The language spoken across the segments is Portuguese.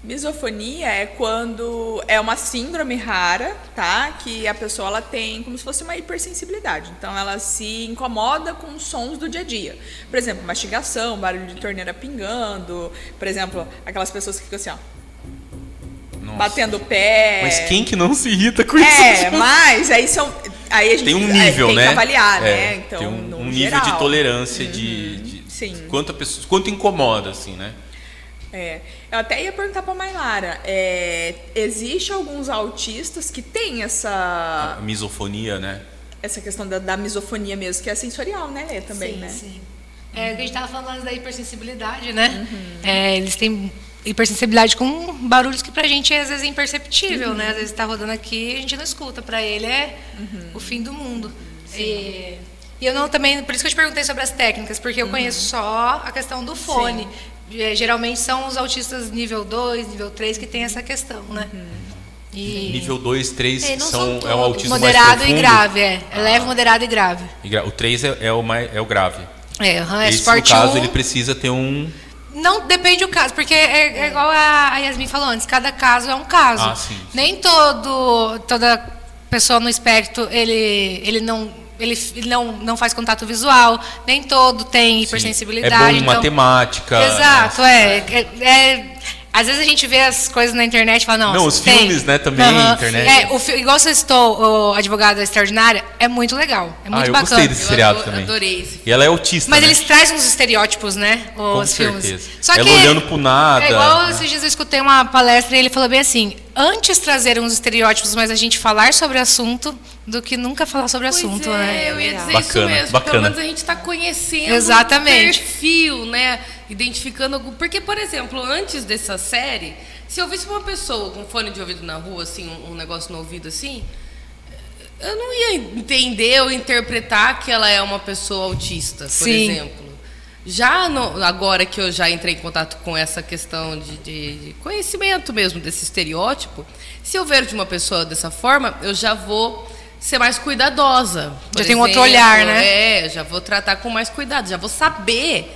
Misofonia é quando é uma síndrome rara, tá? Que a pessoa ela tem como se fosse uma hipersensibilidade. Então ela se incomoda com os sons do dia a dia. Por exemplo, mastigação, barulho de torneira pingando. Por exemplo, aquelas pessoas que ficam assim, ó. Nossa. Batendo o pé. Mas quem que não se irrita com isso? Mas aí aí a gente tem um nível, tem né? Que avaliar, né? Então, tem um nível de tolerância de quanto incomoda, assim, né? Eu até ia perguntar pra Mailara, existe alguns autistas que têm essa... A misofonia, né? Essa questão da misofonia mesmo, que é sensorial, né, Lê, também, sim, né? Sim, o que a gente tava falando antes da hipersensibilidade, né? Eles têm hipersensibilidade com barulhos que pra gente às vezes é imperceptível, né? Às vezes tá rodando aqui e a gente não escuta. Pra ele é o fim do mundo. E eu não também... Por isso que eu te perguntei sobre as técnicas, porque eu conheço só a questão do fone. Sim. Geralmente são os autistas nível 2, nível 3 que tem essa questão, né? E nível 2, 3 é o autismo moderado mais profundo? E grave, leve, moderado e grave. O 3 é o grave. Esse, no caso, ele precisa ter um... Não, depende do caso, porque é igual a Yasmin falou antes, cada caso é um caso. Sim. Nem toda pessoa no espectro, ele não faz contato visual, nem todo tem hipersensibilidade. É bom em matemática. Exato, às vezes a gente vê as coisas na internet e fala, não, os filmes, né, também, internet. Igual você citou, o Advogada Extraordinária, é muito legal, é muito bacana. Gostei desse seriado também. Adorei esse filme. E ela é autista, Mas né? eles trazem uns estereótipos, né, os filmes. Certeza. Só que olhando pro nada. É igual esses dias eu escutei uma palestra e ele falou bem assim, antes trazer uns estereótipos, mas a gente falar sobre o assunto, do que nunca falar sobre o assunto, né? Eu ia dizer bacana, isso mesmo. Bacana. Pelo menos a gente está conhecendo Exatamente. o perfil, né? Identificando algum... Porque, por exemplo, antes dessa série, se eu visse uma pessoa com fone de ouvido na rua, assim, um negócio no ouvido assim, eu não ia entender ou interpretar que ela é uma pessoa autista, por exemplo. Agora que eu já entrei em contato com essa questão de conhecimento mesmo desse estereótipo, se eu ver de uma pessoa dessa forma, eu já vou ser mais cuidadosa. Já tem um outro olhar, né? Já vou tratar com mais cuidado, já vou saber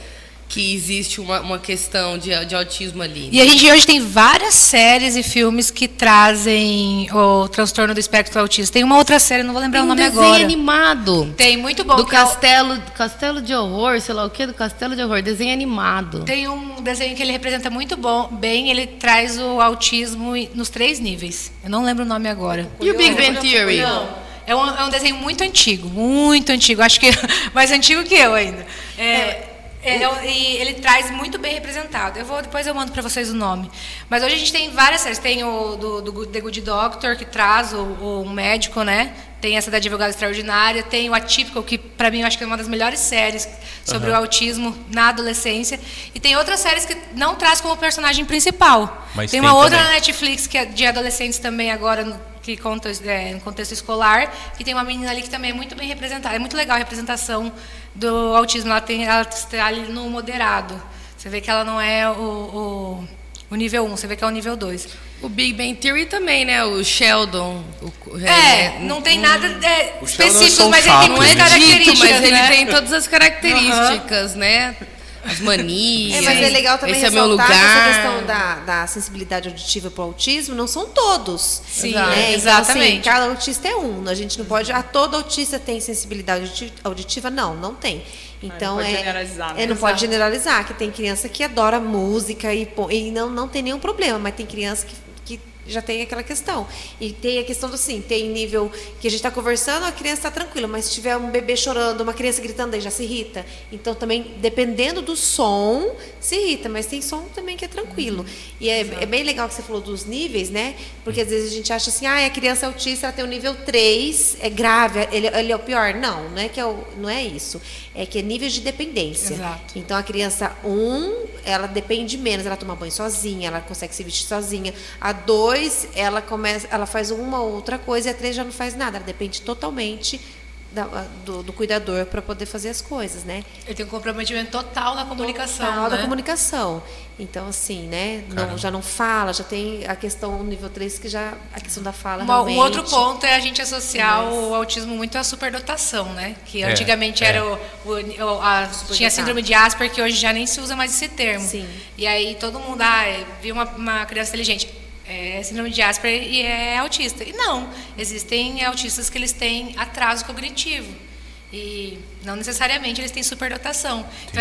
que existe uma questão de autismo ali. E a gente hoje tem várias séries e filmes que trazem o transtorno do espectro autista. Tem uma outra série, não vou lembrar o nome agora. Tem um desenho animado. Tem, muito bom. Do Castelo de Horror, sei lá o que, do Castelo de Horror, desenho animado. Tem um desenho que ele representa muito bem, ele traz o autismo nos 3 níveis. Eu não lembro o nome agora. E o Big Bang Theory? Não. É um desenho muito antigo, acho que mais antigo que eu ainda. E ele traz muito bem representado. Depois eu mando para vocês o nome. Mas hoje a gente tem várias séries. Tem o do The Good Doctor, que traz o médico, né? Tem essa da Advogada Extraordinária. Tem o Atypical, que para mim eu acho que é uma das melhores séries sobre o autismo na adolescência. E tem outras séries que não traz como personagem principal. Mas tem uma outra também na Netflix que é de adolescentes também agora, que conta no contexto escolar, e tem uma menina ali que também é muito bem representada. É muito legal a representação do autismo. Ela está ali no moderado. Você vê que ela não é o nível 1, você vê que é o nível 2. O Big Bang Theory também, né? O Sheldon. Não tem nada específico, é mas ele tem muitas características, mas ele né? tem todas as características, né? As manias. Mas é legal também esse é meu ressaltar lugar. que essa questão da sensibilidade auditiva para o autismo não são todos. Sim, né? exatamente. Então, assim, cada autista é um. A gente não pode... todo autista tem sensibilidade auditiva? Não tem. Então, não pode generalizar, né? não pode generalizar, que tem criança que adora música e não tem nenhum problema, mas tem criança que já tem aquela questão. E tem a questão do tem nível que a gente está conversando, a criança está tranquila, mas se tiver um bebê chorando, uma criança gritando, aí já se irrita. Então, também, dependendo do som, se irrita, mas tem som também que é tranquilo. E é bem legal que você falou dos níveis, né? Porque às vezes a gente acha assim, a criança autista, ela tem o nível 3, é grave, ele é o pior. Não é isso. É que é nível de dependência. Exato. Então, a criança 1, ela depende menos, ela toma banho sozinha, ela consegue se vestir sozinha. A 2, ela faz uma outra coisa, e a 3 já não faz nada, ela depende totalmente do cuidador para poder fazer as coisas, né? Ele tem um comprometimento total na comunicação, Total né? da comunicação. Então, assim, né? Já não fala, já tem a questão nível 3, que já a questão da fala realmente... Um outro ponto é a gente associar o autismo muito à superdotação, né? Que antigamente era tinha a síndrome de Asperger, que hoje já nem se usa mais esse termo. Sim. E aí todo mundo, viu uma criança inteligente, é síndrome de Asperger e é autista. E não, existem autistas que eles têm atraso cognitivo. E não necessariamente eles têm superdotação. Então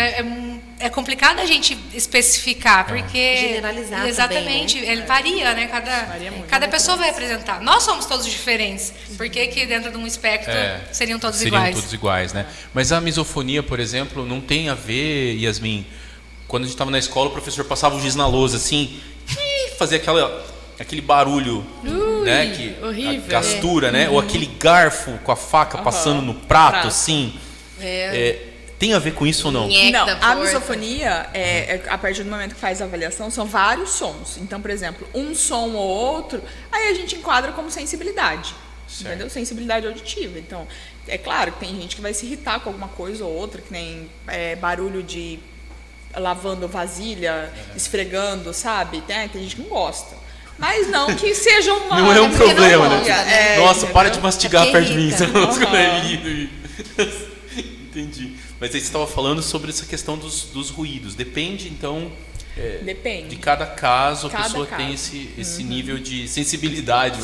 é complicado a gente especificar, porque... Generalizar exatamente, também, né? Ele varia, né? Cada pessoa vai apresentar. Nós somos todos diferentes. Por que dentro de um espectro seriam todos iguais? Seriam todos iguais, né? Mas a misofonia, por exemplo, não tem a ver, Yasmin... Quando a gente estava na escola, o professor passava o giz na lousa, assim... Fazia aquele barulho, né, que horrível, a gastura, né, ou aquele garfo com a faca passando no prato, assim, tem a ver com isso ou não? Não, a misofonia a partir do momento que faz a avaliação, são vários sons. Então, por exemplo, um som ou outro, aí a gente enquadra como sensibilidade, entendeu? Sensibilidade auditiva. Então, é claro que tem gente que vai se irritar com alguma coisa ou outra, que nem barulho de lavando vasilha, esfregando, sabe? Tem gente que não gosta. Mas não que seja uma... Não é um problema, né? Nossa, entendeu? para de mastigar perto de mim. Uhum. Entendi. Mas aí você estava falando sobre essa questão dos ruídos. Depende, então... Depende. De cada caso, a pessoa tem esse nível de sensibilidade.